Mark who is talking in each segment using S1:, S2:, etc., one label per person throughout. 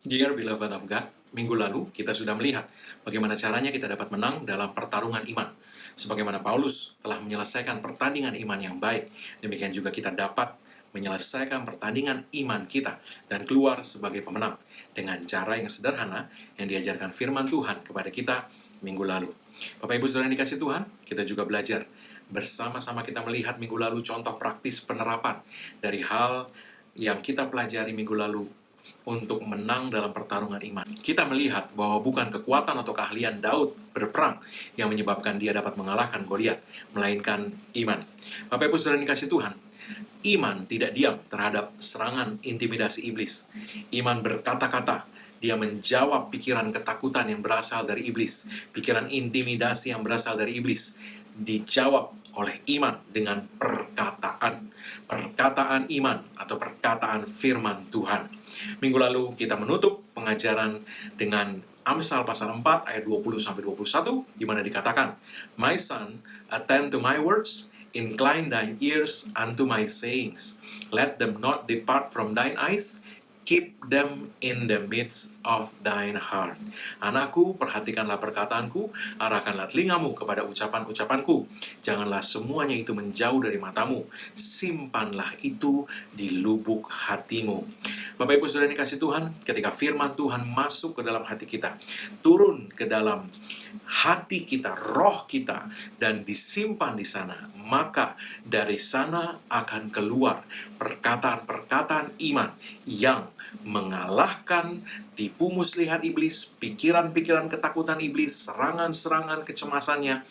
S1: Dear beloved of God, minggu lalu kita sudah melihat bagaimana caranya kita dapat menang dalam pertarungan iman. Sebagaimana Paulus telah menyelesaikan pertandingan iman yang baik, demikian juga kita dapat menyelesaikan pertandingan iman kita dan keluar sebagai pemenang dengan cara yang sederhana yang diajarkan firman Tuhan kepada kita minggu lalu. Bapak Ibu Saudara yang dikasih Tuhan, kita juga belajar bersama-sama kita melihat minggu lalu contoh praktis penerapan dari hal yang kita pelajari minggu lalu untuk menang dalam pertarungan iman. Kita melihat bahwa bukan kekuatan atau keahlian Daud berperang yang menyebabkan dia dapat mengalahkan Goliat, melainkan iman. Bapak Ibu Saudara yang dikasih Tuhan, iman tidak diam terhadap serangan intimidasi iblis. Iman berkata-kata, dia menjawab pikiran ketakutan yang berasal dari iblis, pikiran intimidasi yang berasal dari iblis, dijawab oleh iman dengan perkataan. Perkataan iman atau perkataan firman Tuhan. Minggu lalu kita menutup pengajaran dengan Amsal pasal 4 ayat 20-21, di mana dikatakan, My son, attend to my words, incline thine ears unto my sayings. Let them not depart from thine eyes, keep them in the midst of thine heart. Anakku, perhatikanlah perkataanku, arahkanlah telingamu kepada ucapan-ucapanku. Janganlah semuanya itu menjauh dari matamu, simpanlah itu di lubuk hatimu. Bapak Ibu Saudara yang dikasih Tuhan, ketika firman Tuhan masuk ke dalam hati kita, turun ke dalam hati kita, roh kita, dan disimpan di sana, maka dari sana akan keluar perkataan-perkataan iman yang mengalahkan tipu muslihat iblis, pikiran-pikiran ketakutan iblis, serangan-serangan kecemasannya,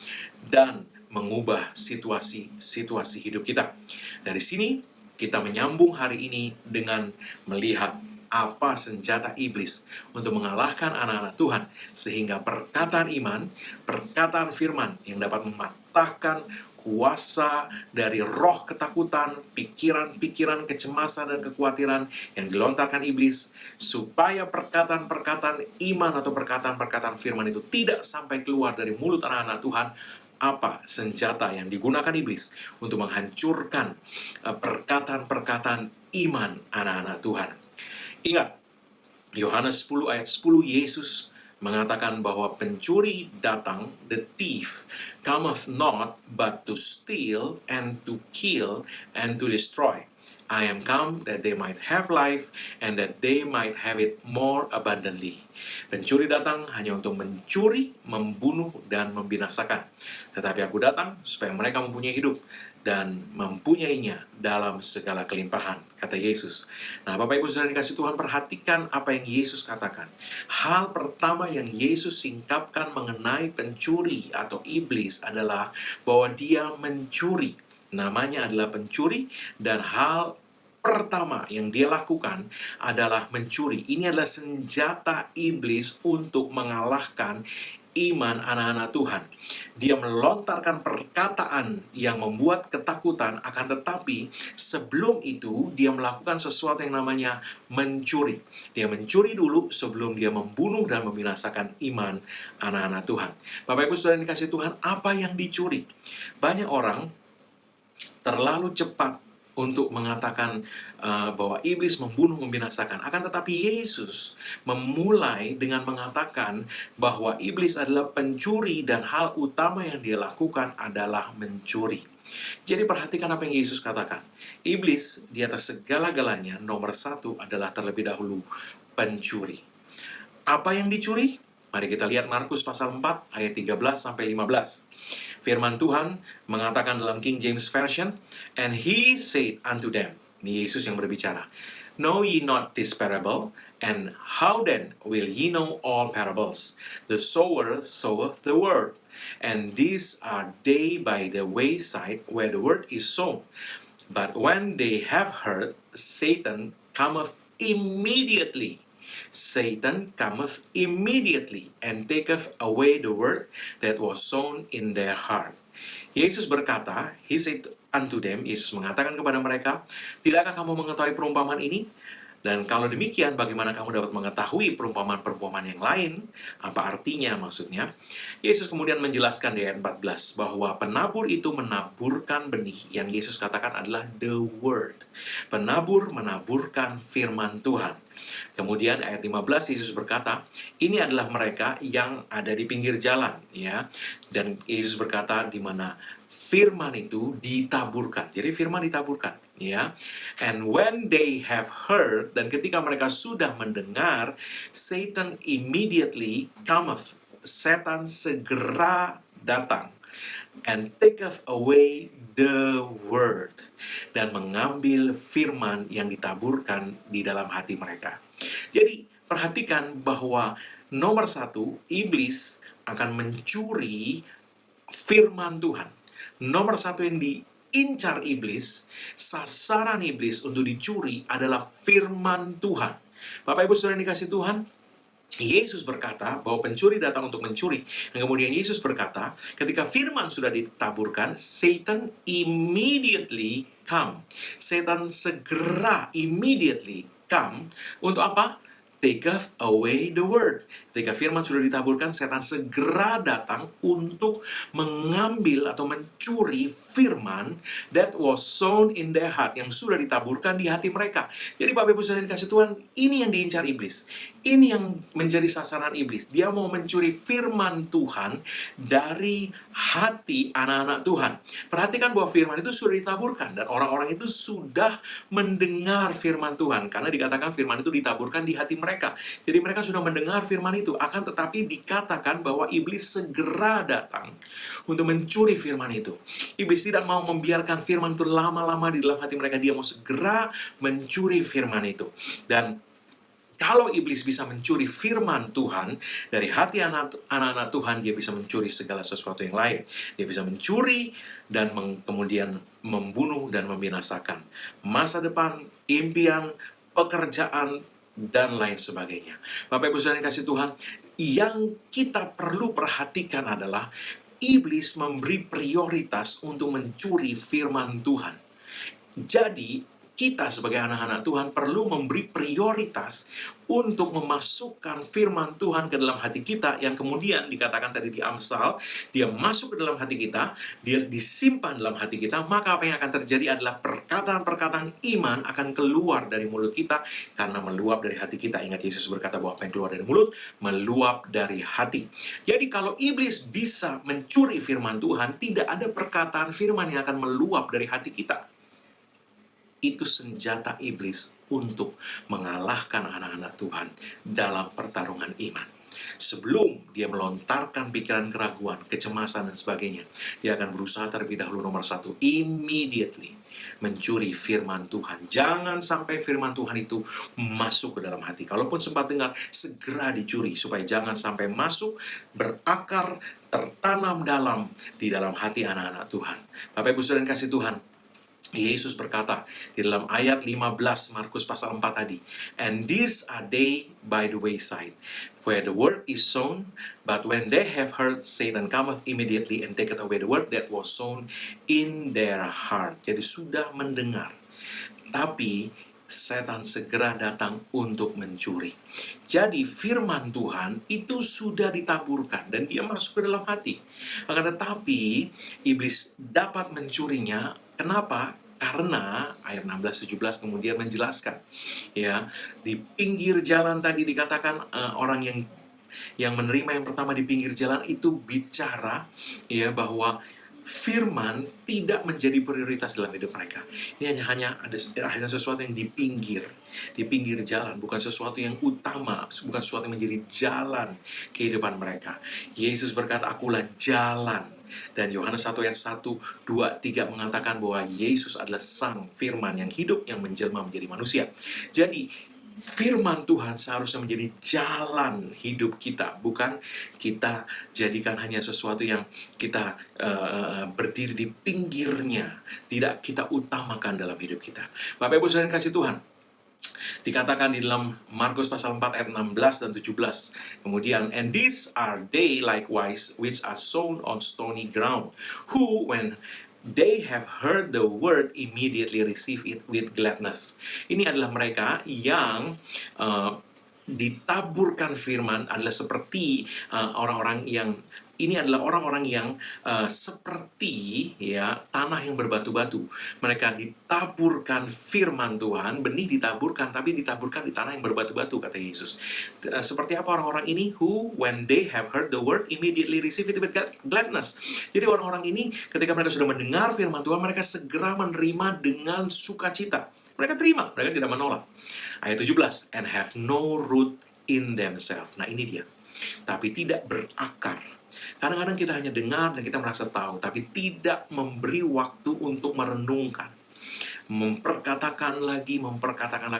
S1: dan mengubah situasi-situasi hidup kita. Dari sini, kita menyambung hari ini dengan melihat apa senjata iblis untuk mengalahkan anak-anak Tuhan, sehingga perkataan iman, perkataan firman yang dapat mematahkan kuasa dari roh ketakutan, pikiran-pikiran kecemasan dan kekhawatiran yang dilontarkan iblis, supaya perkataan-perkataan iman atau perkataan-perkataan firman itu tidak sampai keluar dari mulut anak-anak Tuhan. Apa senjata yang digunakan iblis untuk menghancurkan perkataan-perkataan iman anak-anak Tuhan? Ingat, Yohanes 10 ayat 10, Yesus mengatakan bahwa pencuri datang, the thief, cometh not but to steal and to kill and to destroy. I am come that they might have life and that they might have it more abundantly. Pencuri datang hanya untuk mencuri, membunuh, dan membinasakan. Tetapi aku datang supaya mereka mempunyai hidup dan mempunyainya dalam segala kelimpahan, kata Yesus. Nah, Bapak Ibu Saudara yang dikasih Tuhan, perhatikan apa yang Yesus katakan. Hal pertama yang Yesus singkapkan mengenai pencuri atau iblis adalah bahwa dia mencuri. Namanya adalah pencuri, dan hal pertama yang dia lakukan adalah mencuri. Ini adalah senjata iblis untuk mengalahkan iman anak-anak Tuhan. Dia melontarkan perkataan yang membuat ketakutan, akan tetapi sebelum itu dia melakukan sesuatu yang namanya mencuri. Dia mencuri dulu sebelum dia membunuh dan membinasakan iman anak-anak Tuhan. Bapak Ibu Saudara yang dikasih Tuhan, apa yang dicuri? Banyak orang terlalu cepat untuk mengatakan bahwa iblis membunuh, membinasakan. Akan tetapi Yesus memulai dengan mengatakan bahwa iblis adalah pencuri dan hal utama yang dia lakukan adalah mencuri. Jadi perhatikan apa yang Yesus katakan. Iblis di atas segala-galanya nomor satu adalah terlebih dahulu pencuri. Apa yang dicuri? Mari kita lihat Markus pasal 4 ayat 13-15. Firman Tuhan mengatakan dalam King James Version, And he said unto them, ini Yesus yang berbicara, Know ye not this parable? And how then will ye know all parables? The sower soweth the word, and these are they by the wayside where the word is sown. But when they have heard, Satan cometh immediately. Satan cometh immediately and taketh away the word that was sown in their heart. Yesus berkata, He said unto them, Yesus mengatakan kepada mereka, tidakkah kamu mengetahui perumpamaan ini? Dan kalau demikian, bagaimana kamu dapat mengetahui perumpamaan-perumpamaan yang lain? Apa artinya maksudnya? Yesus kemudian menjelaskan di ayat 14 bahwa penabur itu menaburkan benih. Yang Yesus katakan adalah the word. Penabur menaburkan firman Tuhan. Kemudian ayat 15 Yesus berkata, ini adalah mereka yang ada di pinggir jalan, ya. Dan Yesus berkata di mana firman itu ditaburkan. Jadi firman ditaburkan, ya. And when they have heard, dan ketika mereka sudah mendengar, Satan immediately cometh. Setan segera datang and taketh away the word, dan mengambil firman yang ditaburkan di dalam hati mereka. Jadi perhatikan bahwa nomor satu, iblis akan mencuri firman Tuhan. Nomor satu yang diincar iblis, sasaran iblis untuk dicuri adalah firman Tuhan. Bapak Ibu Saudara yang dikasih Tuhan, Yesus berkata bahwa pencuri datang untuk mencuri. Dan kemudian Yesus berkata, ketika firman sudah ditaburkan, Satan immediately come. Setan segera immediately come. Untuk apa? Take away the word. Ketika firman sudah ditaburkan, setan segera datang untuk mengambil atau mencuri firman that was sown in their heart, yang sudah ditaburkan di hati mereka. Jadi Bapak Ibu Saudara yang kasih Tuhan, ini yang diincar iblis. Ini yang menjadi sasaran iblis. Dia mau mencuri firman Tuhan dari hati anak-anak Tuhan. Perhatikan bahwa firman itu sudah ditaburkan, dan orang-orang itu sudah mendengar firman Tuhan, karena dikatakan firman itu ditaburkan di hati mereka. Jadi mereka sudah mendengar firman itu, akan tetapi dikatakan bahwa iblis segera datang untuk mencuri firman itu. Iblis tidak mau membiarkan firman itu lama-lama di dalam hati mereka. Dia mau segera mencuri firman itu. Dan kalau iblis bisa mencuri firman Tuhan dari hati anak-anak Tuhan, dia bisa mencuri segala sesuatu yang lain. Dia bisa mencuri dan kemudian membunuh dan membinasakan masa depan, impian, pekerjaan, dan lain sebagainya. Bapak Ibu Saudara yang kasih Tuhan, yang kita perlu perhatikan adalah iblis memberi prioritas untuk mencuri firman Tuhan. Jadi, kita sebagai anak-anak Tuhan perlu memberi prioritas untuk memasukkan firman Tuhan ke dalam hati kita, yang kemudian dikatakan tadi di Amsal, dia masuk ke dalam hati kita, dia disimpan dalam hati kita, maka apa yang akan terjadi adalah perkataan-perkataan iman akan keluar dari mulut kita, karena meluap dari hati kita. Ingat Yesus berkata bahwa apa yang keluar dari mulut, meluap dari hati. Jadi kalau iblis bisa mencuri firman Tuhan, tidak ada perkataan firman yang akan meluap dari hati kita. Itu senjata iblis untuk mengalahkan anak-anak Tuhan dalam pertarungan iman. Sebelum dia melontarkan pikiran keraguan, kecemasan, dan sebagainya, dia akan berusaha terlebih dahulu nomor satu, immediately mencuri firman Tuhan. Jangan sampai firman Tuhan itu masuk ke dalam hati. Kalaupun sempat dengar, segera dicuri supaya jangan sampai masuk, berakar, tertanam di dalam hati anak-anak Tuhan. Bapak Ibu Saudara yang kasih Tuhan, Yesus berkata di dalam ayat 15 Markus pasal 4 tadi, and these are they by the wayside, where the word is sown, but when they have heard, Satan cometh immediately and taketh away the word that was sown in their heart. Jadi sudah mendengar, tapi setan segera datang untuk mencuri. Jadi firman Tuhan itu sudah ditaburkan dan dia masuk ke dalam hati. Akan tetapi iblis dapat mencurinya. Kenapa? Karena ayat 16-17 kemudian menjelaskan, ya, di pinggir jalan tadi dikatakan orang yang menerima yang pertama di pinggir jalan itu bicara, ya, bahwa firman tidak menjadi prioritas dalam hidup mereka. Ini hanya ada sesuatu yang di pinggir jalan, bukan sesuatu yang utama, bukan sesuatu yang menjadi jalan kehidupan mereka. Yesus berkata, akulah jalan. Dan Yohanes 1 ayat 1, 2, 3 mengatakan bahwa Yesus adalah sang firman yang hidup, yang menjelma menjadi manusia. Jadi firman Tuhan seharusnya menjadi jalan hidup kita, bukan kita jadikan hanya sesuatu yang kita berdiri di pinggirnya, tidak kita utamakan dalam hidup kita. Bapak Ibu Saudara yang kasih Tuhan, dikatakan di dalam Markus pasal 4 ayat 16 dan 17. Kemudian, and these are they likewise which are sown on stony ground, who when they have heard the word immediately receive it with gladness. Ini adalah mereka yang ditaburkan firman, adalah seperti orang-orang yang ini adalah orang-orang yang seperti ya tanah yang berbatu-batu. Mereka ditaburkan firman Tuhan, benih ditaburkan, tapi ditaburkan di tanah yang berbatu-batu, kata Yesus. Seperti apa orang-orang ini? Who, when they have heard the word, immediately receive it with gladness. Jadi orang-orang ini, ketika mereka sudah mendengar firman Tuhan, mereka segera menerima dengan sukacita. Mereka terima, mereka tidak menolak. Ayat 17, and have no root in themselves. Nah ini dia. Tapi tidak berakar. Kadang-kadang kita hanya dengar dan kita merasa tahu, tapi tidak memberi waktu untuk merenungkan. Memperkatakan lagi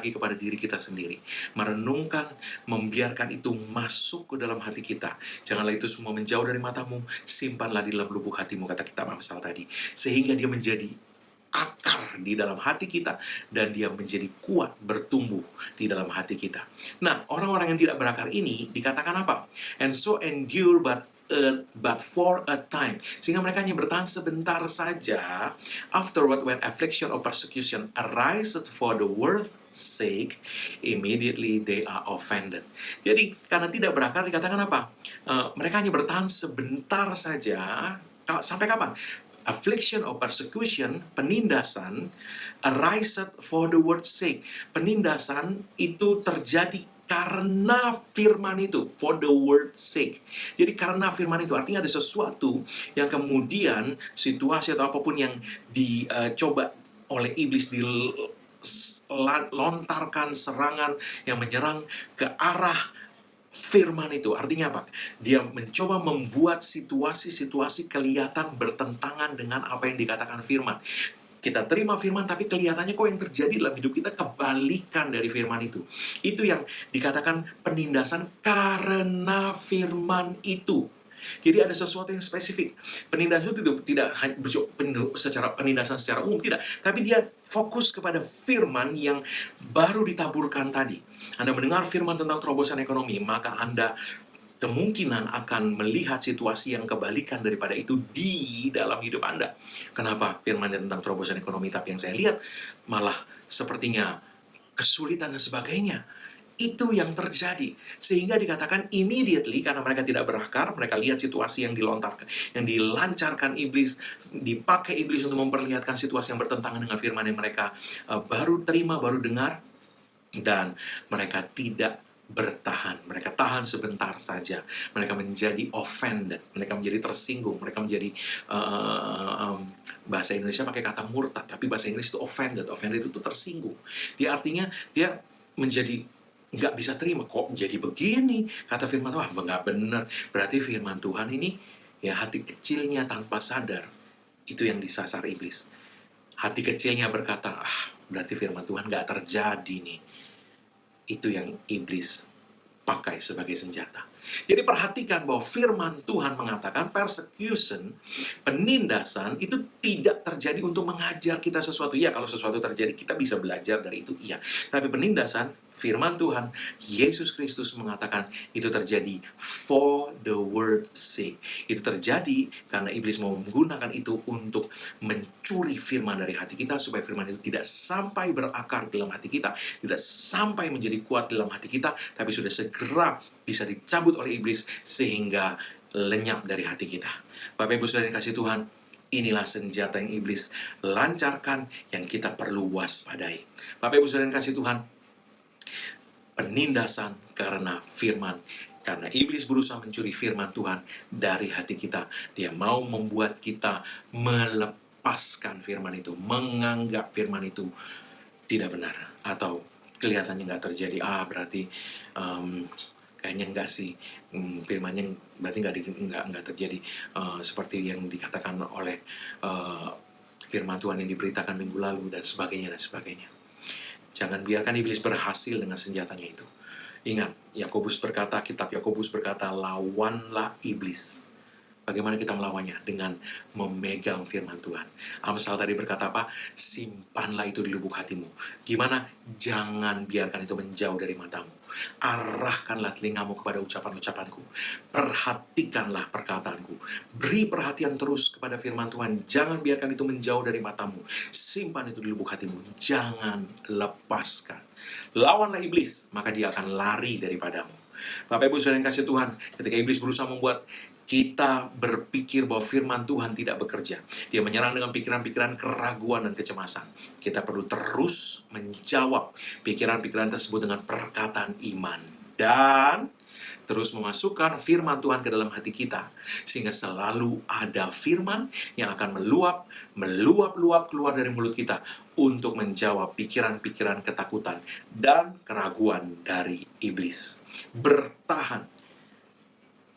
S1: kepada diri kita sendiri. Merenungkan, membiarkan itu masuk ke dalam hati kita. Janganlah itu semua menjauh dari matamu, simpanlah di dalam lubuk hatimu, kata kitab Amsal tadi. Sehingga dia menjadi akar di dalam hati kita, dan dia menjadi kuat bertumbuh di dalam hati kita. Nah, orang-orang yang tidak berakar ini dikatakan apa? And so endure but for a time. Sehingga mereka hanya bertahan sebentar saja. Afterward, when affliction or persecution arises for the word's sake, immediately they are offended. Jadi, karena tidak berakar dikatakan apa? Mereka hanya bertahan sebentar saja. Sampai kapan? Affliction or persecution, penindasan, ariseth for the word's sake. Penindasan itu terjadi karena firman itu, for the word's sake. Jadi karena firman itu, artinya ada sesuatu yang kemudian situasi atau apapun yang dicoba oleh iblis, dilontarkan serangan yang menyerang ke arah firman itu. Artinya apa? Dia mencoba membuat situasi-situasi kelihatan bertentangan dengan apa yang dikatakan firman. Kita terima firman, tapi kelihatannya kok yang terjadi dalam hidup kita kebalikan dari firman itu. Itu yang dikatakan penindasan karena firman itu. Jadi ada sesuatu yang spesifik. Penindasan itu tidak hanya penindasan secara umum, tidak. Tapi dia fokus kepada firman yang baru ditaburkan tadi. Anda mendengar firman tentang terobosan ekonomi, maka Anda kemungkinan akan melihat situasi yang kebalikan daripada itu di dalam hidup Anda. Kenapa firman tentang terobosan ekonomi, tapi yang saya lihat malah sepertinya kesulitan dan sebagainya. Itu yang terjadi. Sehingga dikatakan immediately, karena mereka tidak berakar, mereka lihat situasi yang dilontarkan, yang dilancarkan iblis, dipakai iblis untuk memperlihatkan situasi yang bertentangan dengan firman yang mereka baru terima, baru dengar, dan mereka tidak bertahan. Mereka tahan sebentar saja. Mereka menjadi offended. Mereka menjadi tersinggung. Mereka menjadi bahasa Indonesia pakai kata murtad, tapi bahasa Inggris itu offended. Offended itu tersinggung. Dia artinya dia menjadi nggak bisa terima, kok jadi begini, kata firman Tuhan. Nggak benar. Berarti firman Tuhan ini, ya hati kecilnya tanpa sadar, itu yang disasar iblis. Hati kecilnya berkata, berarti firman Tuhan nggak terjadi nih. Itu yang iblis pakai sebagai senjata. Jadi perhatikan bahwa firman Tuhan mengatakan persecution, penindasan itu tidak terjadi untuk mengajar kita sesuatu. Ya, kalau sesuatu terjadi kita bisa belajar dari itu, iya. Tapi penindasan, firman Tuhan, Yesus Kristus mengatakan itu terjadi for the word's sake. Itu terjadi karena iblis mau menggunakan itu untuk mencuri firman dari hati kita, supaya firman itu tidak sampai berakar dalam hati kita, tidak sampai menjadi kuat dalam hati kita, tapi sudah segera bisa dicabut oleh iblis sehingga lenyap dari hati kita. Bapak Ibu Saudara yang kasih Tuhan, inilah senjata yang iblis lancarkan yang kita perlu waspadai. Bapak Ibu Saudara yang kasih Tuhan, penindasan karena firman. Karena iblis berusaha mencuri firman Tuhan dari hati kita. Dia mau membuat kita melepaskan firman itu, menganggap firman itu tidak benar, atau kelihatannya nggak terjadi. Berarti kayaknya enggak sih, firmannya berarti nggak terjadi seperti yang dikatakan oleh firman Tuhan yang diberitakan minggu lalu, dan sebagainya dan sebagainya. Jangan biarkan iblis berhasil dengan senjatanya itu. Ingat, kitab Yakobus berkata, lawanlah iblis. Bagaimana kita melawannya? Dengan memegang firman Tuhan. Amsal tadi berkata apa? Simpanlah itu di lubuk hatimu. Gimana? Jangan biarkan itu menjauh dari matamu. Arahkanlah telingamu kepada ucapan-ucapanku. Perhatikanlah perkataanku. Beri perhatian terus kepada firman Tuhan. Jangan biarkan itu menjauh dari matamu. Simpan itu di lubuk hatimu. Jangan lepaskan. Lawanlah iblis, maka dia akan lari daripadamu. Bapak Ibu Saudara yang kasih Tuhan, ketika iblis berusaha membuat kita berpikir bahwa firman Tuhan tidak bekerja. Dia menyerang dengan pikiran-pikiran keraguan dan kecemasan. Kita perlu terus menjawab pikiran-pikiran tersebut dengan perkataan iman. Dan terus memasukkan firman Tuhan ke dalam hati kita. Sehingga selalu ada firman yang akan meluap keluar dari mulut kita untuk menjawab pikiran-pikiran ketakutan dan keraguan dari iblis. Bertahan.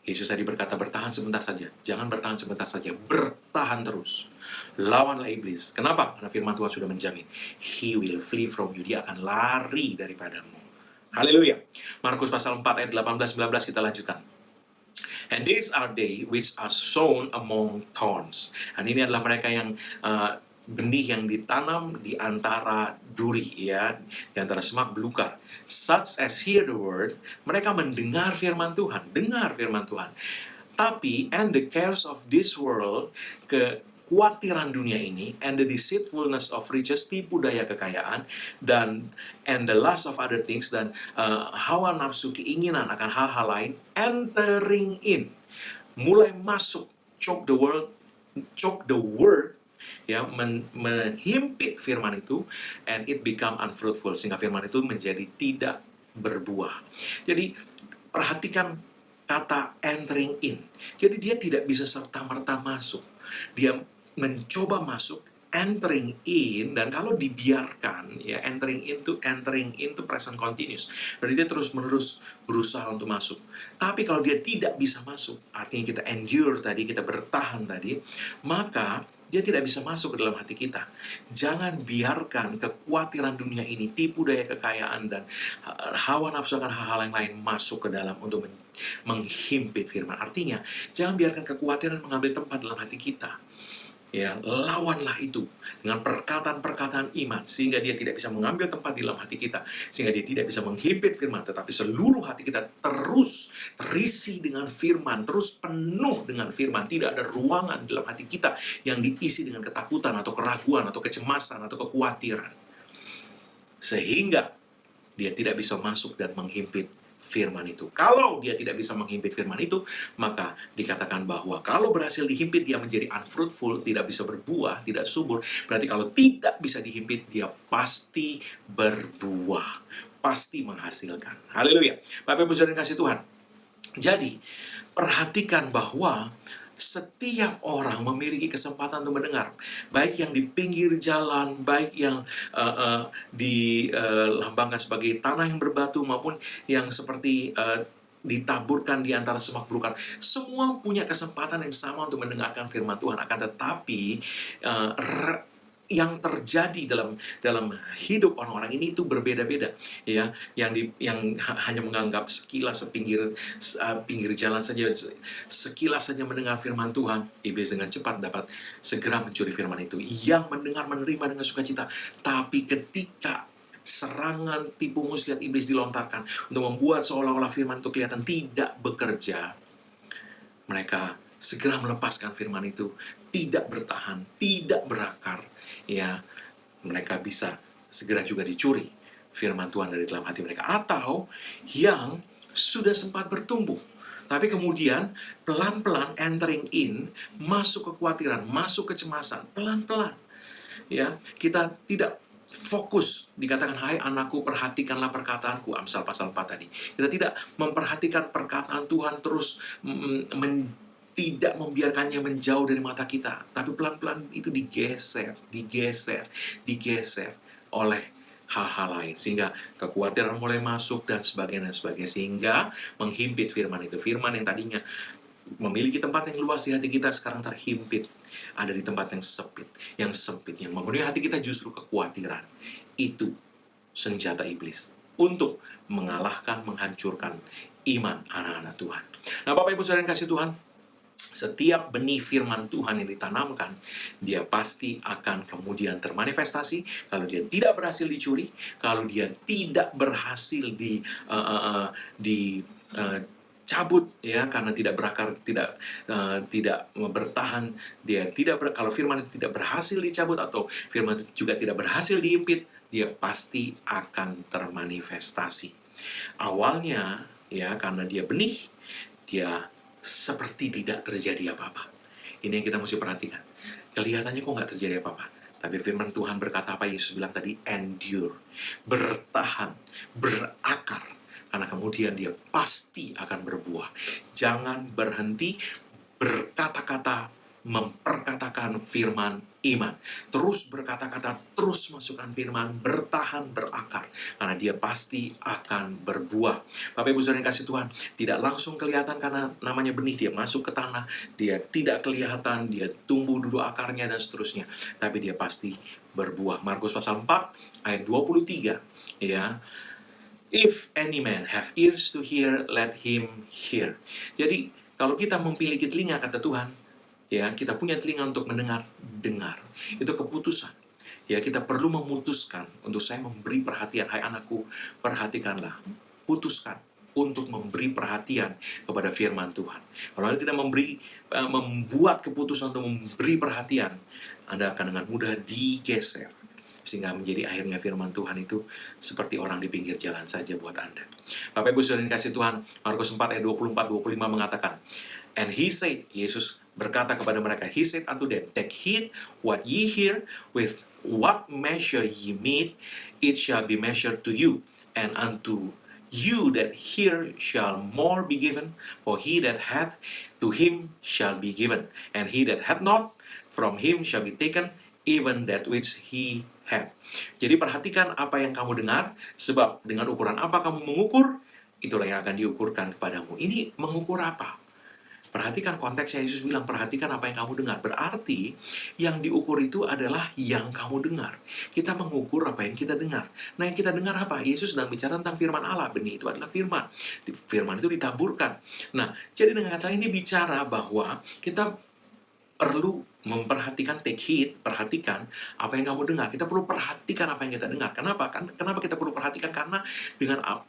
S1: Yesus tadi berkata, bertahan sebentar saja. Jangan bertahan sebentar saja. Bertahan terus. Lawanlah iblis. Kenapa? Karena firman Tuhan sudah menjamin. He will flee from you. Dia akan lari daripadamu. Haleluya. Markus pasal 4 ayat 18-19 kita lanjutkan. And these are they which are sown among thorns. Dan ini adalah mereka yang benih yang ditanam di antara duri, ya, di antara semak belukar. Such as hear the word, mereka mendengar firman Tuhan, dengar firman Tuhan. Tapi, and the cares of this world, kekhawatiran dunia ini, and the deceitfulness of riches, tipu daya kekayaan, dan and the lust of other things, dan hawa nafsu, keinginan akan hal-hal lain, entering in, mulai masuk, choke the word, ya, menghimpit firman itu, and it become unfruitful, sehingga firman itu menjadi tidak berbuah. Jadi perhatikan kata entering in. Jadi dia tidak bisa serta-merta masuk. Dia mencoba masuk, entering in, dan kalau dibiarkan, ya, entering into present continuous. Berarti dia terus-menerus berusaha untuk masuk. Tapi kalau dia tidak bisa masuk, artinya kita endure tadi, kita bertahan tadi, maka dia tidak bisa masuk ke dalam hati kita. Jangan biarkan kekhawatiran dunia ini, tipu daya kekayaan, dan hawa nafsu akan hal-hal yang lain masuk ke dalam untuk menghimpit firman. Artinya, jangan biarkan kekhawatiran mengambil tempat dalam hati kita. Ya, lawanlah itu dengan perkataan-perkataan iman, sehingga dia tidak bisa mengambil tempat di dalam hati kita, sehingga dia tidak bisa menghimpit firman, tetapi seluruh hati kita terus terisi dengan firman, terus penuh dengan firman. Tidak ada ruangan dalam hati kita yang diisi dengan ketakutan atau keraguan atau kecemasan atau kekhawatiran, sehingga dia tidak bisa masuk dan menghimpit firman itu. Kalau dia tidak bisa menghimpit firman itu, maka dikatakan bahwa kalau berhasil dihimpit, dia menjadi unfruitful, tidak bisa berbuah, tidak subur. Berarti kalau tidak bisa dihimpit, dia pasti berbuah, pasti menghasilkan. Haleluya. Bapak Ibu Saudara yang kasih Tuhan. Jadi, perhatikan bahwa setiap orang memiliki kesempatan untuk mendengar, baik yang di pinggir jalan, baik yang dilambangkan sebagai tanah yang berbatu, maupun yang seperti ditaburkan di antara semak belukar. Semua punya kesempatan yang sama untuk mendengarkan firman Tuhan. Akan tetapi yang terjadi dalam hidup orang-orang ini itu berbeda-beda, ya. Yang hanya menganggap sekilas pinggir jalan saja, sekilas saja mendengar firman Tuhan, iblis dengan cepat dapat segera mencuri firman itu. Yang mendengar, menerima dengan sukacita, tapi ketika serangan tipu muslihat iblis dilontarkan untuk membuat seolah-olah firman itu kelihatan tidak bekerja, mereka segera melepaskan firman itu, tidak bertahan, tidak berakar, ya. Mereka bisa segera juga dicuri firman Tuhan dari dalam hati mereka. Atau yang sudah sempat bertumbuh, tapi kemudian pelan-pelan entering in, masuk kekhawatiran, masuk kecemasan, pelan-pelan, ya. Kita tidak fokus, dikatakan, hai anakku, perhatikanlah perkataanku, Amsal pasal 4 tadi. Kita tidak memperhatikan perkataan Tuhan, terus tidak membiarkannya menjauh dari mata kita, tapi pelan-pelan itu digeser oleh hal-hal lain, sehingga kekhawatiran mulai masuk dan sebagainya, sehingga menghimpit firman itu. Firman yang tadinya memiliki tempat yang luas di hati kita, sekarang terhimpit, ada di tempat yang sempit, yang memenuhi hati kita justru kekhawatiran. Itu senjata iblis untuk mengalahkan, menghancurkan iman anak-anak Tuhan. Nah, Bapak Ibu Saudara yang kasih Tuhan, setiap benih firman Tuhan yang ditanamkan, dia pasti akan kemudian termanifestasi. Kalau dia tidak berhasil dicuri, kalau dia tidak berhasil cabut, ya, karena tidak berakar, tidak bertahan, kalau firman itu tidak berhasil dicabut, atau firman itu juga tidak berhasil diimpit, dia pasti akan termanifestasi. Awalnya, ya, karena dia benih, dia seperti tidak terjadi apa-apa. Ini yang kita mesti perhatikan. Kelihatannya kok nggak terjadi apa-apa. Tapi firman Tuhan berkata apa Yesus bilang tadi? Endure. Bertahan. Berakar. Karena kemudian dia pasti akan berbuah. Jangan berhenti berkata-kata, memperkatakan firman iman. Terus berkata-kata, terus masukkan firman, bertahan, berakar. Karena dia pasti akan berbuah. Bapak Ibu Saudara yang kasih Tuhan, tidak langsung kelihatan karena namanya benih, dia masuk ke tanah, dia tidak kelihatan, dia tumbuh dulu akarnya dan seterusnya. Tapi dia pasti berbuah. Markus pasal 4 ayat 23, ya. If any man have ears to hear, let him hear. Jadi, kalau kita memiliki telinga, kata Tuhan, ya, kita punya telinga untuk mendengar, dengar. Itu keputusan. Ya, kita perlu memutuskan untuk saya memberi perhatian. Hai anakku, perhatikanlah. Putuskan untuk memberi perhatian kepada firman Tuhan. Kalau Anda tidak membuat keputusan untuk memberi perhatian, Anda akan dengan mudah digeser. Sehingga menjadi akhirnya firman Tuhan itu seperti orang di pinggir jalan saja buat Anda. Bapak Ibu Saudara yang kasih Tuhan, Markus 4 ayat 24-25 mengatakan, and he said, Yesus berkata kepada mereka, he said unto them, take heed what ye hear, with what measure ye mete, it shall be measured to you, and unto you that hear shall more be given, for he that hath, to him shall be given, and he that hath not, from him shall be taken, even that which he had. Jadi perhatikan apa yang kamu dengar, sebab dengan ukuran apa kamu mengukur, itulah yang akan diukurkan kepadamu. Ini mengukur apa? Perhatikan konteksnya, Yesus bilang, perhatikan apa yang kamu dengar. Berarti, yang diukur itu adalah yang kamu dengar. Kita mengukur apa yang kita dengar. Nah, yang kita dengar apa? Yesus sedang bicara tentang firman Allah. Benih itu adalah firman. Firman itu ditaburkan. Nah, jadi dengan kata ini bicara bahwa kita perlu memperhatikan, take heed, perhatikan apa yang kamu dengar. Kita perlu perhatikan apa yang kita dengar. Kenapa? Kenapa kita perlu perhatikan? Karena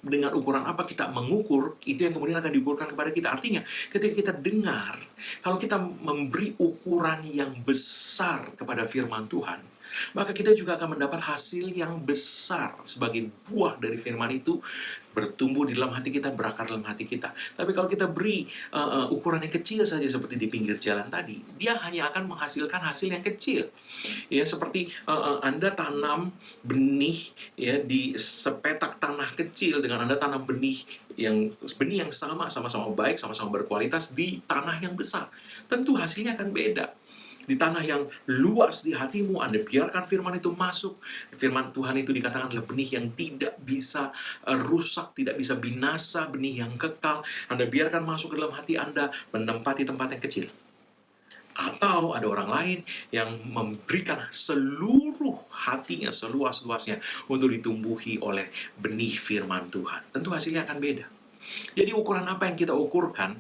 S1: dengan ukuran apa kita mengukur, itu yang kemudian akan diukurkan kepada kita. Artinya, ketika kita dengar, kalau kita memberi ukuran yang besar kepada firman Tuhan, maka kita juga akan mendapat hasil yang besar sebagai buah dari firman itu, bertumbuh di dalam hati kita, berakar dalam hati kita. Tapi kalau kita beri ukuran yang kecil saja seperti di pinggir jalan tadi, dia hanya akan menghasilkan hasil yang kecil. Ya, seperti Anda tanam benih ya di sepetak tanah kecil dengan Anda tanam benih yang sama-sama baik, sama-sama berkualitas di tanah yang besar. Tentu hasilnya akan beda. Di tanah yang luas di hatimu, Anda biarkan firman itu masuk. Firman Tuhan itu dikatakan adalah benih yang tidak bisa rusak, tidak bisa binasa, benih yang kekal. Anda biarkan masuk ke dalam hati Anda, menempati tempat yang kecil. Atau ada orang lain yang memberikan seluruh hatinya, seluas-luasnya, untuk ditumbuhi oleh benih firman Tuhan. Tentu hasilnya akan beda. Jadi ukuran apa yang kita ukurkan,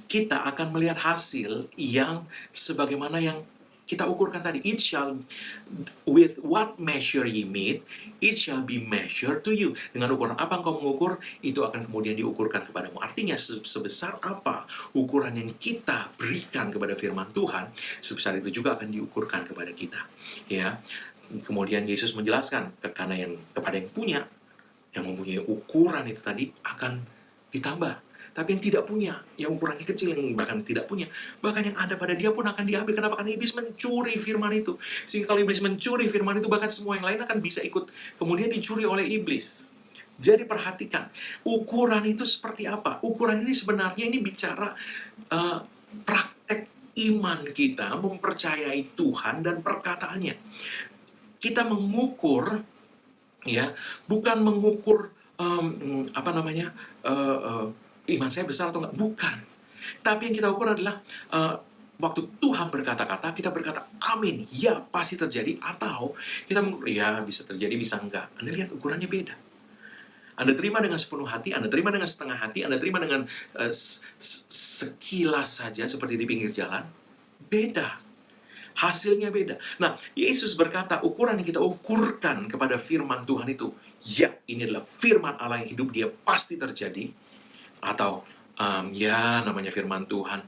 S1: kita akan melihat hasil yang sebagaimana yang kita ukurkan tadi. It shall, with what measure ye mete, it shall be measured to you. Dengan ukuran apa engkau mengukur, itu akan kemudian diukurkan kepadamu. Artinya, sebesar apa ukuran yang kita berikan kepada firman Tuhan, sebesar itu juga akan diukurkan kepada kita. Ya. Kemudian Yesus menjelaskan, kepada yang punya, yang mempunyai ukuran itu tadi, akan ditambah. Tapi yang tidak punya, yang ukurannya kecil, yang bahkan tidak punya, bahkan yang ada pada dia pun akan diambil. Kenapa? Karena iblis mencuri firman itu. Sehingga kalau iblis mencuri firman itu, bahkan semua yang lain akan bisa ikut kemudian dicuri oleh iblis. Jadi perhatikan, ukuran itu seperti apa? Ukuran ini sebenarnya ini bicara praktek iman kita, mempercayai Tuhan dan perkataannya. Kita mengukur, ya, bukan mengukur iman saya besar atau enggak, bukan. Tapi yang kita ukur adalah waktu Tuhan berkata-kata, kita berkata amin, ya pasti terjadi. Atau kita mengukur, ya bisa terjadi, bisa enggak. Anda lihat ukurannya beda. Anda terima dengan sepenuh hati, Anda terima dengan setengah hati, Anda terima dengan sekilas saja seperti di pinggir jalan, beda. Hasilnya beda. Nah, Yesus berkata, ukuran yang kita ukurkan kepada firman Tuhan itu, ya, ini adalah firman Allah yang hidup, dia pasti terjadi. Atau, ya, namanya firman Tuhan,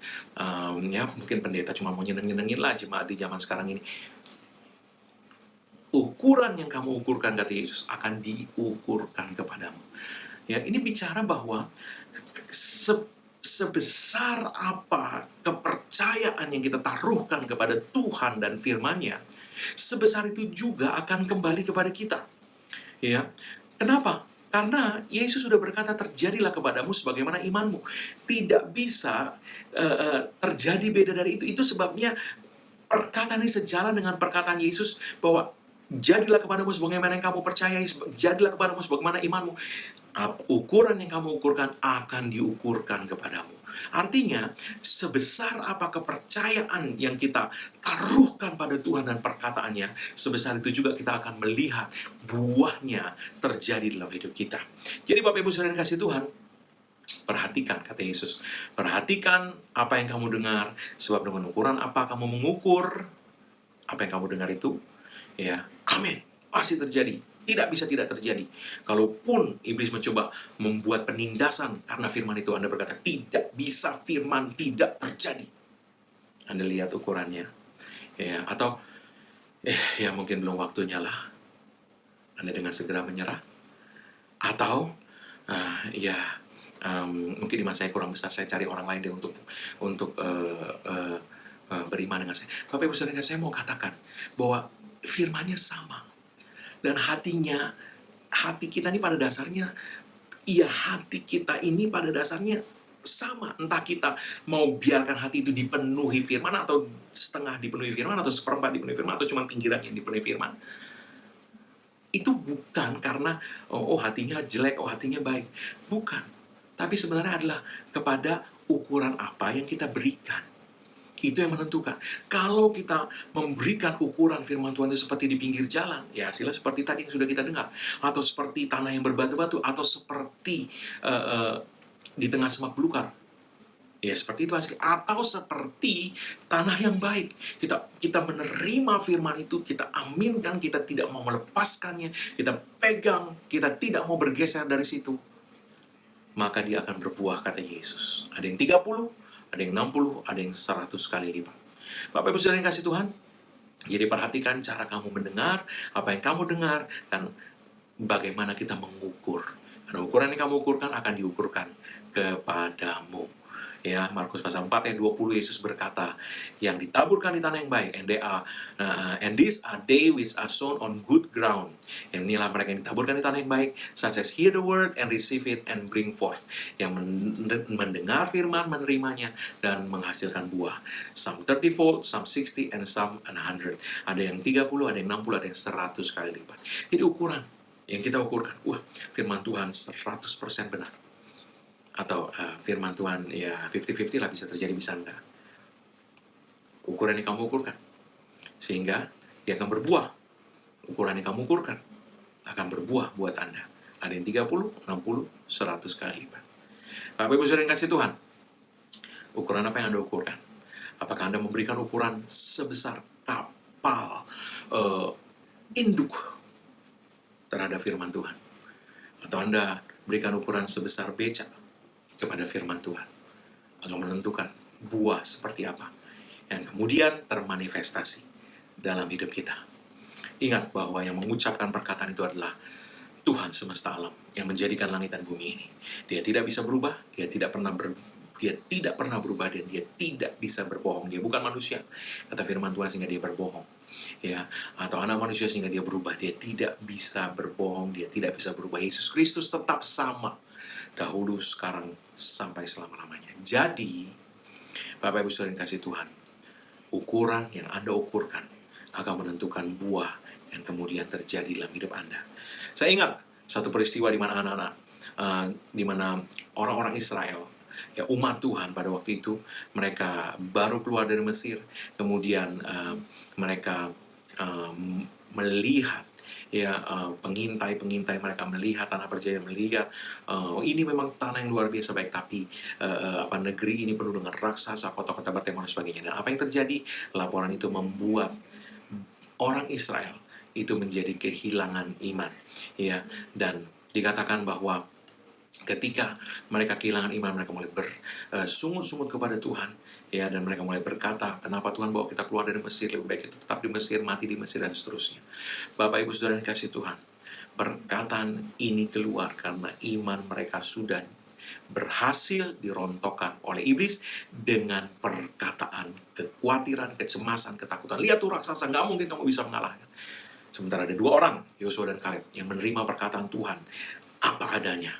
S1: ya, mungkin pendeta cuma mau nyeneng-nyenengin lah jemaat di zaman sekarang ini. Ukuran yang kamu ukurkan, kata Yesus, akan diukurkan kepadamu. Ya, ini bicara bahwa sebesar apa kepercayaan yang kita taruhkan kepada Tuhan dan firman-Nya, sebesar itu juga akan kembali kepada kita. Ya, kenapa? Karena Yesus sudah berkata, terjadilah kepadamu sebagaimana imanmu. Tidak bisa terjadi beda dari itu. Itu sebabnya perkataan ini sejalan dengan perkataan Yesus bahwa jadilah kepadamu sebagaimana yang kamu percayai, jadilah kepadamu sebagaimana imanmu. Ukuran yang kamu ukurkan akan diukurkan kepadamu. Artinya, sebesar apa kepercayaan yang kita taruhkan pada Tuhan dan perkataannya, sebesar itu juga kita akan melihat buahnya terjadi dalam hidup kita. Jadi Bapak Ibu Saudara yang kasih Tuhan, perhatikan, kata Yesus, perhatikan apa yang kamu dengar, sebab dengan ukuran apa kamu mengukur apa yang kamu dengar itu, ya, amin, pasti terjadi. Tidak bisa tidak terjadi. Kalaupun iblis mencoba membuat penindasan karena firman itu, Anda berkata, tidak bisa, firman tidak terjadi. Anda lihat ukurannya. Ya, atau, ya mungkin belum waktunya lah. Anda dengan segera menyerah. Atau, mungkin iman saya kurang besar, saya cari orang lain deh untuk beriman dengan saya. Bapak Ibu Saudara, saya mau katakan bahwa firman-Nya sama. Dan hati kita ini pada dasarnya, hati kita ini pada dasarnya sama. Entah kita mau biarkan hati itu dipenuhi firman, atau setengah dipenuhi firman, atau seperempat dipenuhi firman, atau cuma pinggiran yang dipenuhi firman. Itu bukan karena, hatinya jelek, hatinya baik. Bukan. Tapi sebenarnya adalah kepada ukuran apa yang kita berikan. Itu yang menentukan. Kalau kita memberikan ukuran firman Tuhan itu seperti di pinggir jalan, ya hasilnya seperti tadi yang sudah kita dengar. Atau seperti tanah yang berbatu-batu, atau seperti di tengah semak belukar. Ya seperti itu hasil. Atau seperti tanah yang baik. Kita menerima firman itu, kita aminkan, kita tidak mau melepaskannya, kita pegang, kita tidak mau bergeser dari situ. Maka dia akan berbuah, kata Yesus. Ada yang 30, ada yang 60, ada yang 100 kali lipat. Bapak Ibu Saudara yang kasih Tuhan, jadi perhatikan cara kamu mendengar, apa yang kamu dengar, dan bagaimana kita mengukur. Karena ukuran yang kamu ukurkan akan diukurkan kepadamu. Ya, Markus pasal 4 ayat 20, Yesus berkata, yang ditaburkan di tanah yang baik, and these are they which are sown on good ground. Yang inilah mereka yang ditaburkan di tanah yang baik, such as hear the word and receive it and bring forth. Yang mendengar firman, menerimanya, dan menghasilkan buah. Some 30-fold, some 60, and some 100. Ada yang 30, ada yang 60, ada yang 100 kali lipat. Jadi ukuran yang kita ukurkan, firman Tuhan 100% benar. Atau firman Tuhan ya 50-50 lah, bisa terjadi, bisa enggak. Ukuran yang kamu ukurkan, sehingga dia akan berbuah. Ukuran yang kamu ukurkan akan berbuah buat Anda. Ada yang 30, 60, 100 kali lipat. Bapak Ibu Saudara yang kasih Tuhan, ukuran apa yang Anda ukurkan? Apakah Anda memberikan ukuran sebesar kapal induk terhadap firman Tuhan? Atau Anda berikan ukuran sebesar becak kepada firman Tuhan? Akan menentukan buah seperti apa yang kemudian termanifestasi dalam hidup kita. Ingat bahwa yang mengucapkan perkataan itu adalah Tuhan semesta alam yang menjadikan langit dan bumi ini. Dia tidak bisa berubah, dia tidak pernah berubah, dan dia tidak bisa berbohong. Dia bukan manusia, kata firman Tuhan, sehingga dia berbohong. Ya, atau anak manusia sehingga dia berubah. Dia tidak bisa berbohong, dia tidak bisa berubah. Yesus Kristus tetap sama, dahulu, sekarang, sampai selama-lamanya. Jadi, Bapak Ibu Saudara yang kasih Tuhan, ukuran yang Anda ukurkan akan menentukan buah yang kemudian terjadi dalam hidup Anda. Saya ingat satu peristiwa di mana di mana orang-orang Israel, ya umat Tuhan pada waktu itu, mereka baru keluar dari Mesir, kemudian mereka melihat, pengintai mereka melihat tanah perjanjian, melihat ini memang tanah yang luar biasa baik, tapi negeri ini penuh dengan raksasa, kota-kota bertembak dan sebagainya. Dan apa yang terjadi? Laporan itu membuat orang Israel itu menjadi kehilangan iman, ya. Dan dikatakan bahwa ketika mereka kehilangan iman, mereka mulai bersungut-sungut kepada Tuhan, ya, dan mereka mulai berkata, kenapa Tuhan bawa kita keluar dari Mesir? Lebih baik kita tetap di Mesir, mati di Mesir, dan seterusnya. Bapak Ibu Saudara yang kasih Tuhan, perkataan ini keluar karena iman mereka sudah berhasil dirontokkan oleh iblis dengan perkataan, kekhawatiran, kecemasan, ketakutan. Lihat tuh raksasa, nggak mungkin kamu bisa mengalahkan. Sementara ada dua orang, Yosua dan Kaleb, yang menerima perkataan Tuhan apa adanya.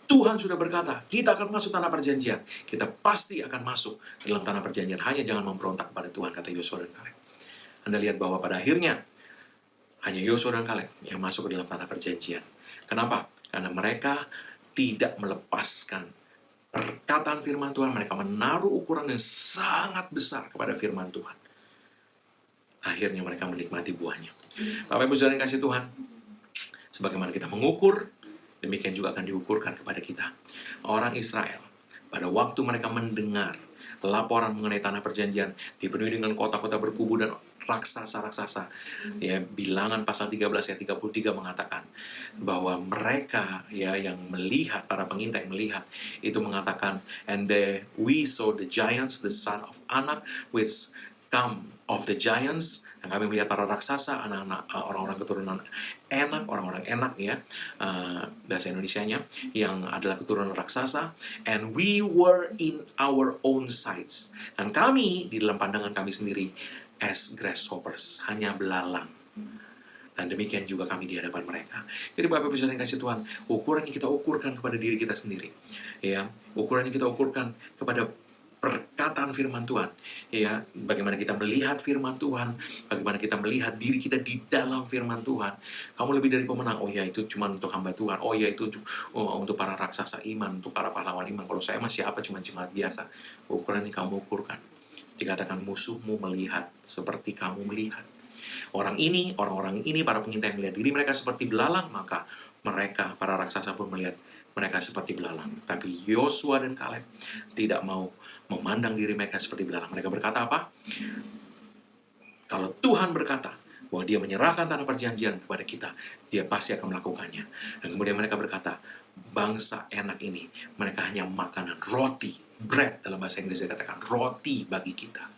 S1: Tuhan sudah berkata, kita akan masuk tanah perjanjian. Kita pasti akan masuk ke dalam tanah perjanjian. Hanya jangan memberontak kepada Tuhan, kata Yosua dan Kaleb. Anda lihat bahwa pada akhirnya, hanya Yosua dan Kaleb yang masuk ke dalam tanah perjanjian. Kenapa? Karena mereka tidak melepaskan perkataan firman Tuhan. Mereka menaruh ukuran yang sangat besar kepada firman Tuhan. Akhirnya mereka menikmati buahnya. Bapak Ibu Saudara yang kasih Tuhan, sebagaimana kita mengukur, demikian juga akan diukurkan kepada kita. Orang Israel, pada waktu mereka mendengar laporan mengenai tanah perjanjian, dipenuhi dengan kota-kota berkubu dan raksasa-raksasa. Ya, Bilangan pasal 13 ayat 33 mengatakan bahwa mereka yang melihat, para pengintai melihat, itu mengatakan, and there we saw the giants, the son of Anak, which come of the giants. Dan kami melihat para raksasa, anak-anak orang-orang keturunan Enak, orang-orang Enak ya, bahasa Indonesianya, yang adalah keturunan raksasa. And we were in our own sights. Dan kami, di dalam pandangan kami sendiri, as grasshoppers, hanya belalang. Dan demikian juga kami di hadapan mereka. Jadi Bapak Ibu Saudara yang kasih Tuhan, ukuran yang kita ukurkan kepada diri kita sendiri, ya, ukuran yang kita ukurkan kepada perkataan firman Tuhan, ya, bagaimana kita melihat firman Tuhan, bagaimana kita melihat diri kita di dalam firman Tuhan. Kamu lebih dari pemenang. Oh ya, itu cuma untuk hamba Tuhan. Oh ya, itu untuk para raksasa iman, untuk para pahlawan iman. Kalau saya masih apa, cuma jemaat biasa. Ukuran yang kamu ukurkan, dikatakan musuhmu melihat seperti kamu melihat. Orang-orang ini, para pengintai melihat diri mereka seperti belalang, maka mereka, para raksasa pun melihat mereka seperti belalang. Tapi Yosua dan Kaleb tidak mau memandang diri mereka seperti belalang. Mereka berkata apa? Kalau Tuhan berkata bahwa dia menyerahkan tanah perjanjian kepada kita, dia pasti akan melakukannya. Dan kemudian mereka berkata, bangsa Enak ini, mereka hanya makanan roti, bread, dalam bahasa Inggris dikatakan roti bagi kita.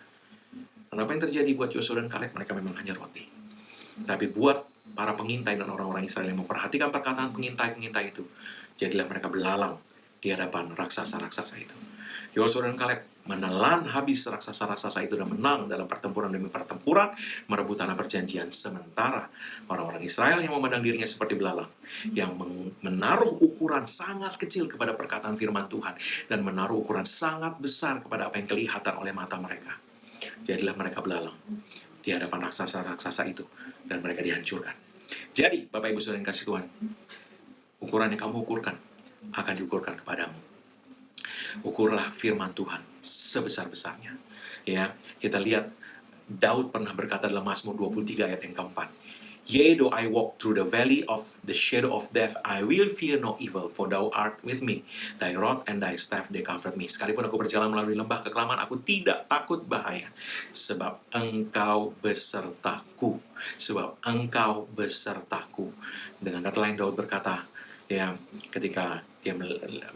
S1: Kenapa yang terjadi buat Yosua dan Kaleb? Mereka memang hanya roti. Tapi buat para pengintai dan orang-orang Israel yang memperhatikan perkataan pengintai-pengintai itu, jadilah mereka belalang di hadapan raksasa-raksasa itu. Yosua dan Kaleb menelan habis raksasa-raksasa itu dan menang dalam pertempuran demi pertempuran, merebut tanah perjanjian. Sementara orang-orang Israel yang memandang dirinya seperti belalang, yang menaruh ukuran sangat kecil kepada perkataan firman Tuhan, dan menaruh ukuran sangat besar kepada apa yang kelihatan oleh mata mereka, jadilah mereka belalang di hadapan raksasa-raksasa itu, dan mereka dihancurkan. Jadi, Bapak Ibu Saudara yang kasih Tuhan, ukuran yang kamu ukurkan akan diukurkan kepadamu. Ukurlah firman Tuhan sebesar-besarnya. Ya, kita lihat Daud pernah berkata dalam Mazmur 23 ayat yang keempat, Yea, though I walk through the valley of the shadow of death, I will fear no evil, for thou art with me. Thy rod and thy staff, they comfort me. Sekalipun aku berjalan melalui lembah kekelaman, aku tidak takut bahaya, sebab engkau besertaku. Sebab engkau besertaku. Dengan kata lain, Daud berkata, ya, ketika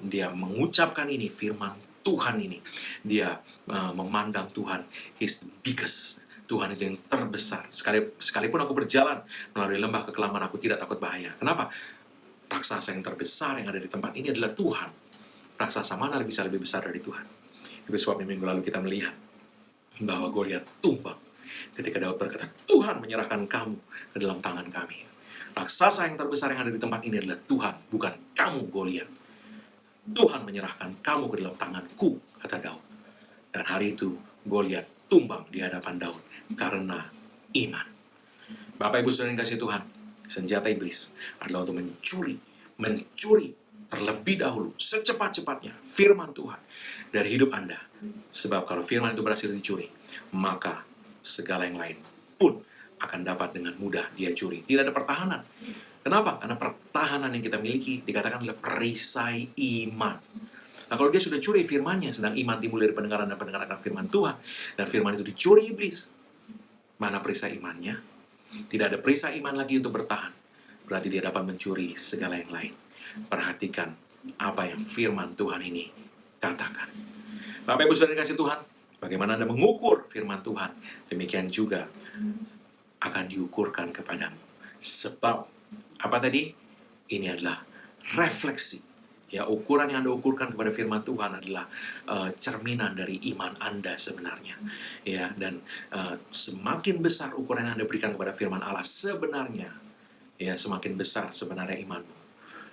S1: dia mengucapkan ini, firman Tuhan ini, dia memandang Tuhan, He's the biggest. Tuhan itu yang terbesar. Sekalipun aku berjalan melalui lembah kekelaman, aku tidak takut bahaya. Kenapa? Raksasa yang terbesar yang ada di tempat ini adalah Tuhan. Raksasa mana bisa lebih besar dari Tuhan? Itu sebabnya minggu lalu kita melihat bahwa Goliat tumbang ketika Daud berkata, Tuhan menyerahkan kamu ke dalam tangan kami. Raksasa yang terbesar yang ada di tempat ini adalah Tuhan, bukan kamu, Goliat. Tuhan menyerahkan kamu ke dalam tanganku, kata Daud. Dan hari itu Goliat tumbang di hadapan Daud karena iman. Bapak Ibu Saudara yang kasih Tuhan, senjata iblis adalah untuk mencuri terlebih dahulu, secepat-cepatnya firman Tuhan dari hidup Anda. Sebab kalau firman itu berhasil dicuri, maka segala yang lain pun akan dapat dengan mudah dia curi. Tidak ada pertahanan. Kenapa? Karena pertahanan yang kita miliki dikatakan adalah perisai iman. Nah, kalau dia sudah curi firmannya, sedang iman timbul dari pendengaran dan pendengaran akan firman Tuhan, dan firman itu dicuri iblis, mana perisai imannya? Tidak ada perisai iman lagi untuk bertahan. Berarti dia dapat mencuri segala yang lain. Perhatikan apa yang firman Tuhan ini katakan. Bapak Ibu Saudara kasih Tuhan, bagaimana Anda mengukur firman Tuhan, demikian juga akan diukurkan kepadamu. Sebab, apa tadi? Ini adalah refleksi, Ya, ukuran yang Anda ukurkan kepada firman Tuhan adalah cerminan dari iman Anda sebenarnya. Ya, dan semakin besar ukuran yang Anda berikan kepada firman Allah sebenarnya, ya semakin besar sebenarnya imanmu.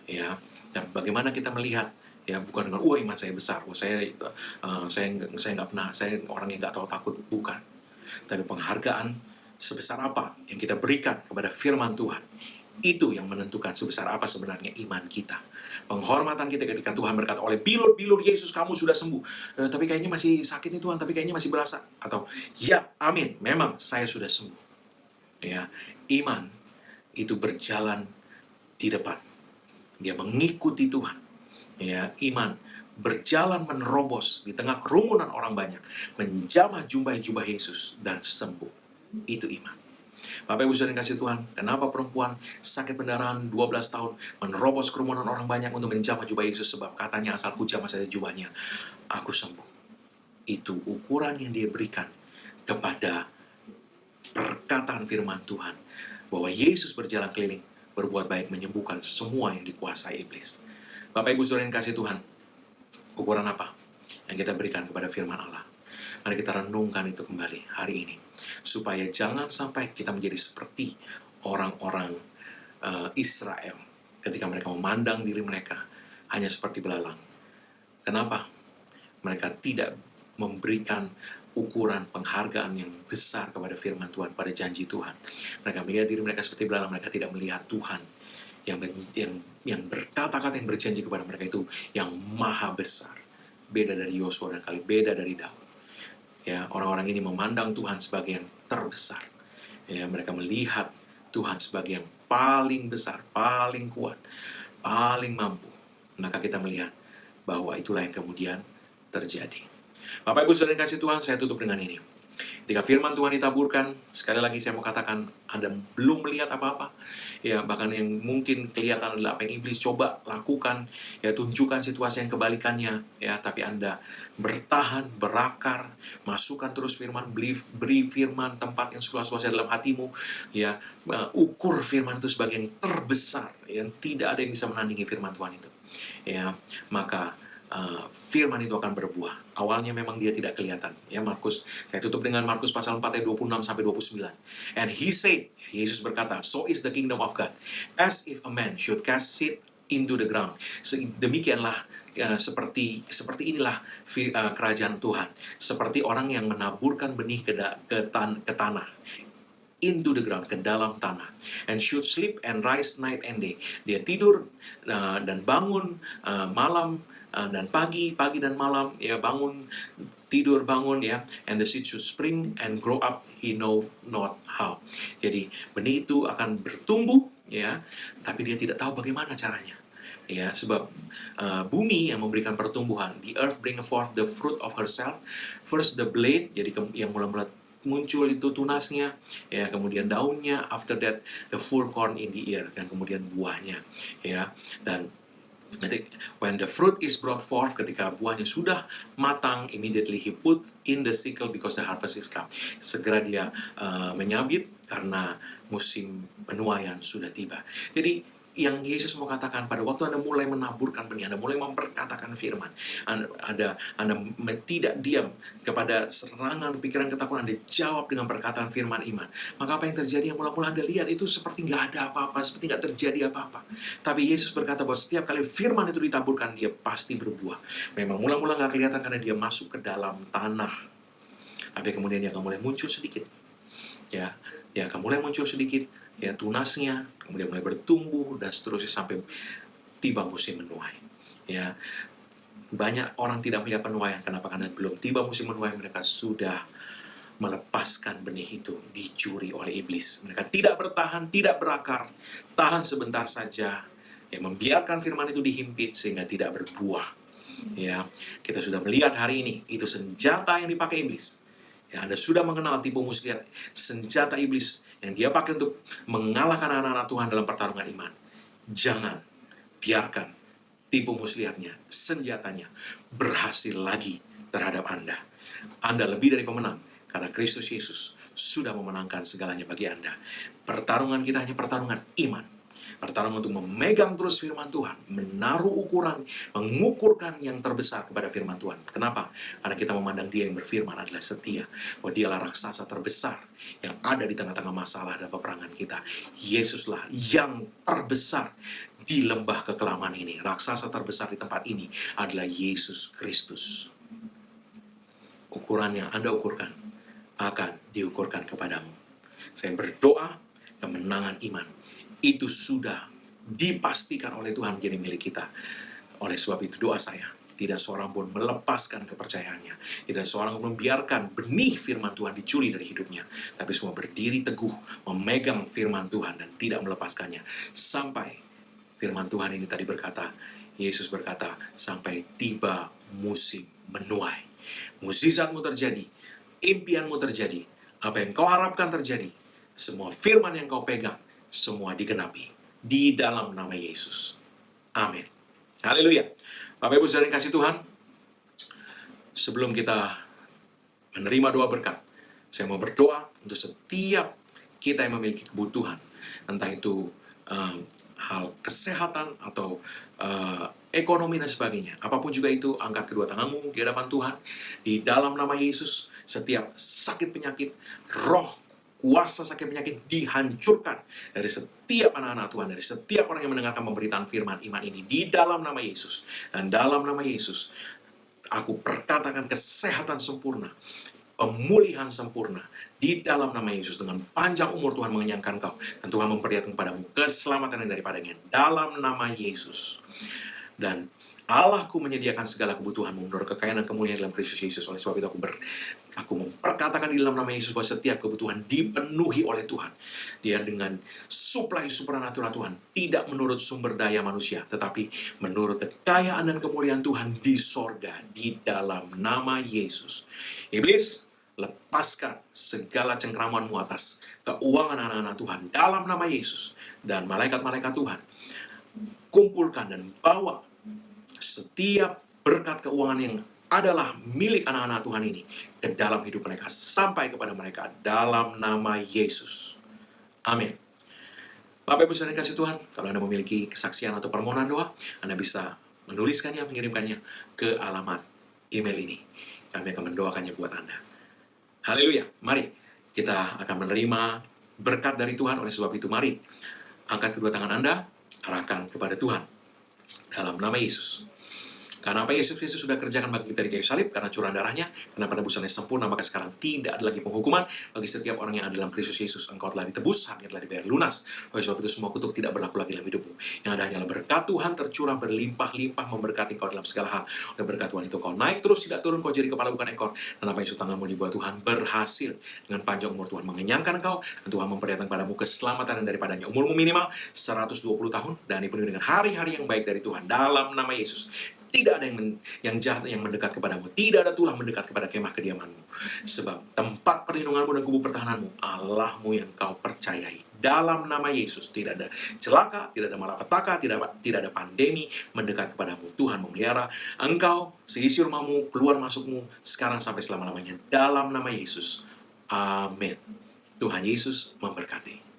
S1: Ya, dan bagaimana kita melihat, ya bukan dengan wah iman saya besar, wah saya nggak pernah, saya orang yang nggak tahu takut, bukan. Tapi penghargaan sebesar apa yang kita berikan kepada firman Tuhan, itu yang menentukan sebesar apa sebenarnya iman kita. Penghormatan kita ketika Tuhan berkata, oleh bilur-bilur Yesus kamu sudah sembuh. Tapi kayaknya masih sakit nih Tuhan, tapi kayaknya masih berasa. Atau, ya amin, memang saya sudah sembuh. Ya, iman itu berjalan di depan. Dia mengikuti Tuhan. Ya, iman berjalan menerobos di tengah kerumunan orang banyak, menjamah jubah Yesus dan sembuh. Itu iman. Bapak Ibu saudara yang kasih Tuhan, kenapa perempuan sakit pendarahan 12 tahun menerobos kerumunan orang banyak untuk menjamah jubah Yesus? Sebab katanya asal ku jamah saja jubahnya, aku sembuh. Itu ukuran yang dia berikan kepada perkataan firman Tuhan, bahwa Yesus berjalan keliling, berbuat baik, menyembuhkan semua yang dikuasai iblis. Bapak Ibu saudara yang kasih Tuhan, ukuran apa yang kita berikan kepada firman Allah? Mari kita renungkan itu kembali hari ini, supaya jangan sampai kita menjadi seperti orang-orang Israel ketika mereka memandang diri mereka hanya seperti belalang. Kenapa? Mereka tidak memberikan ukuran penghargaan yang besar kepada firman Tuhan, pada janji Tuhan. Mereka melihat diri mereka seperti belalang, mereka tidak melihat Tuhan yang berkata-kata, yang berjanji kepada mereka itu yang maha besar. Beda dari Yosua dan Kaleb, beda dari Daud. Ya, orang-orang ini memandang Tuhan sebagai yang terbesar. Ya, mereka melihat Tuhan sebagai yang paling besar, paling kuat, paling mampu. Maka kita melihat bahwa itulah yang kemudian terjadi. Bapak Ibu saudara yang kasih Tuhan, saya tutup dengan ini. Ketika firman Tuhan ditaburkan, sekali lagi saya mau katakan, Anda belum melihat apa-apa. Ya, bahkan yang mungkin kelihatan adalah apa yang iblis coba lakukan, ya tunjukkan situasi yang kebalikannya, ya, tapi Anda bertahan, berakar, masukkan terus firman, beri firman tempat yang seluas-luasnya dalam hatimu, ya, ukur firman itu sebagai yang terbesar, yang tidak ada yang bisa menandingi firman Tuhan itu. Ya, maka firman itu akan berbuah. Awalnya memang dia tidak kelihatan. Ya, saya tutup dengan Markus pasal 4 ayat 26 sampai 29. And he said, Yesus berkata, so is the kingdom of God, as if a man should cast seed into the ground. Demikianlah seperti inilah kerajaan Tuhan. Seperti orang yang menaburkan benih ke tanah, into the ground, ke dalam tanah. And should sleep and rise night and day. Dia tidur dan bangun malam dan pagi dan malam, ya, bangun, tidur, bangun, ya. And the seed should spring and grow up, he know not how. Jadi benih itu akan bertumbuh, ya, tapi dia tidak tahu bagaimana caranya. Ya, sebab bumi yang memberikan pertumbuhan, the earth bring forth the fruit of herself, first the blade, jadi yang mula-mula muncul itu tunasnya, ya, kemudian daunnya, after that the full corn in the ear, dan kemudian buahnya, ya. Dan nanti when the fruit is brought forth, ketika buahnya sudah matang, immediately he put in the sickle because the harvest is come. Segera dia menyabit karena musim penuaian sudah tiba. Jadi yang Yesus mau katakan, pada waktu Anda mulai menaburkan benih, Anda mulai memperkatakan firman, Anda tidak diam kepada serangan pikiran ketakutan, Anda jawab dengan perkataan firman iman. Maka apa yang terjadi, yang mula-mula Anda lihat itu seperti nggak ada apa-apa, seperti nggak terjadi apa-apa. Tapi Yesus berkata bahwa setiap kali firman itu ditaburkan, dia pasti berbuah. Memang mula-mula nggak kelihatan karena dia masuk ke dalam tanah, tapi kemudian dia akan mulai muncul sedikit. Ya, akan mulai muncul sedikit, ya, tunasnya, kemudian mulai bertumbuh dan seterusnya sampai tiba musim menuai. Ya, banyak orang tidak melihat penuaian. Kenapa? Karena belum tiba musim menuai, mereka sudah melepaskan benih itu, dicuri oleh iblis. Mereka tidak bertahan, tidak berakar, tahan sebentar saja, ya, membiarkan firman itu dihimpit sehingga tidak berbuah. Ya, kita sudah melihat hari ini, itu senjata yang dipakai iblis. Ya, Anda sudah mengenal tipu muslihat, senjata iblis yang dia pakai untuk mengalahkan anak-anak Tuhan dalam pertarungan iman. Jangan biarkan tipu muslihatnya, senjatanya berhasil lagi terhadap Anda. Anda lebih dari pemenang karena Kristus Yesus sudah memenangkan segalanya bagi Anda. Pertarungan kita hanya pertarungan iman. Pertarungan untuk memegang terus firman Tuhan, menaruh ukuran, mengukurkan yang terbesar kepada firman Tuhan. Kenapa? Karena kita memandang Dia yang berfirman adalah setia, bahwa Dialah raksasa terbesar yang ada di tengah-tengah masalah dan peperangan kita. Yesuslah yang terbesar di lembah kekelaman ini. Raksasa terbesar di tempat ini adalah Yesus Kristus. Ukuran yang Anda ukurkan akan diukurkan kepadamu. Saya berdoa kemenangan iman itu sudah dipastikan oleh Tuhan menjadi milik kita. Oleh sebab itu doa saya, tidak seorang pun melepaskan kepercayaannya. Tidak seorang pun membiarkan benih firman Tuhan dicuri dari hidupnya. Tapi semua berdiri teguh, memegang firman Tuhan dan tidak melepaskannya. Sampai firman Tuhan ini tadi berkata, Yesus berkata, sampai tiba musim menuai. Mukjizatmu terjadi, impianmu terjadi, apa yang kau harapkan terjadi, semua firman yang kau pegang, semua digenapi di dalam nama Yesus. Amin. Haleluya. Bapak Ibu saudara yang kasih Tuhan, sebelum kita menerima doa berkat, saya mau berdoa untuk setiap kita yang memiliki kebutuhan, entah itu hal kesehatan atau ekonomi dan sebagainya. Apapun juga itu, angkat kedua tanganmu di hadapan Tuhan. Di dalam nama Yesus, setiap sakit penyakit, roh kuasa sakit penyakit dihancurkan dari setiap anak-anak Tuhan, dari setiap orang yang mendengarkan pemberitaan firman iman ini di dalam nama Yesus. Dan dalam nama Yesus, aku perkatakan kesehatan sempurna, pemulihan sempurna di dalam nama Yesus. Dengan panjang umur Tuhan mengenyangkan kau, dan Tuhan memperlihatkan kepadamu keselamatan yang daripadanya dalam nama Yesus. Dan Allahku menyediakan segala kebutuhanmu menurut kekayaan dan kemuliaan dalam Kristus Yesus. Oleh sebab itu aku memperkatakan di dalam nama Yesus bahwa setiap kebutuhan dipenuhi oleh Tuhan. Dia dengan supply supranatural Tuhan, tidak menurut sumber daya manusia, tetapi menurut kekayaan dan kemuliaan Tuhan di sorga, di dalam nama Yesus. Iblis, lepaskan segala cengkramanmu atas keuangan anak-anak Tuhan dalam nama Yesus. Dan malaikat-malaikat Tuhan, kumpulkan dan bawa setiap berkat keuangan yang adalah milik anak-anak Tuhan ini ke dalam hidup mereka, sampai kepada mereka dalam nama Yesus. Amin. Bapak Ibu saudara kasih Tuhan, kalau Anda memiliki kesaksian atau permohonan doa, Anda bisa menuliskannya, mengirimkannya ke alamat email ini. Kami akan mendoakannya buat Anda. Haleluya. Mari kita akan menerima berkat dari Tuhan. Oleh sebab itu, mari angkat kedua tangan Anda, arahkan kepada Tuhan dalam nama Yesus. Karena apa Yesus Kristus sudah kerjakan bagi kita di kayu salib, karena curahan darahnya, karena penebusannya sempurna, maka sekarang tidak ada lagi penghukuman bagi setiap orang yang ada dalam Kristus Yesus. Engkau telah ditebus, haknya telah dibayar lunas. Oleh sebab itu semua kutuk tidak berlaku lagi dalam hidupmu. Yang ada hanyalah berkat Tuhan tercurah berlimpah-limpah memberkati kau dalam segala hal. Oleh berkat Tuhan itu kau naik terus, tidak turun, kau jadi kepala bukan ekor. Dan apa yang sudah tanganmu dibuat Tuhan berhasil. Dengan panjang umur Tuhan mengenyangkan kau, dan Tuhan memperlihatkan padamu keselamatan daripadanya. Umurmu minimal 120 tahun, dan dipenuhi dengan hari-hari yang baik dari Tuhan. Dalam nama Yesus. Tidak ada yang jahat yang mendekat kepadamu. Tidak ada tulah mendekat kepada kemah kediamanmu. Sebab tempat perlindunganmu dan kubu pertahananmu, Allahmu yang kau percayai. Dalam nama Yesus, tidak ada celaka, tidak ada malapetaka, tidak ada pandemi mendekat kepadamu. Tuhan memelihara engkau, seisi rumahmu, keluar masukmu, sekarang sampai selama-lamanya. Dalam nama Yesus. Amin. Tuhan Yesus memberkati.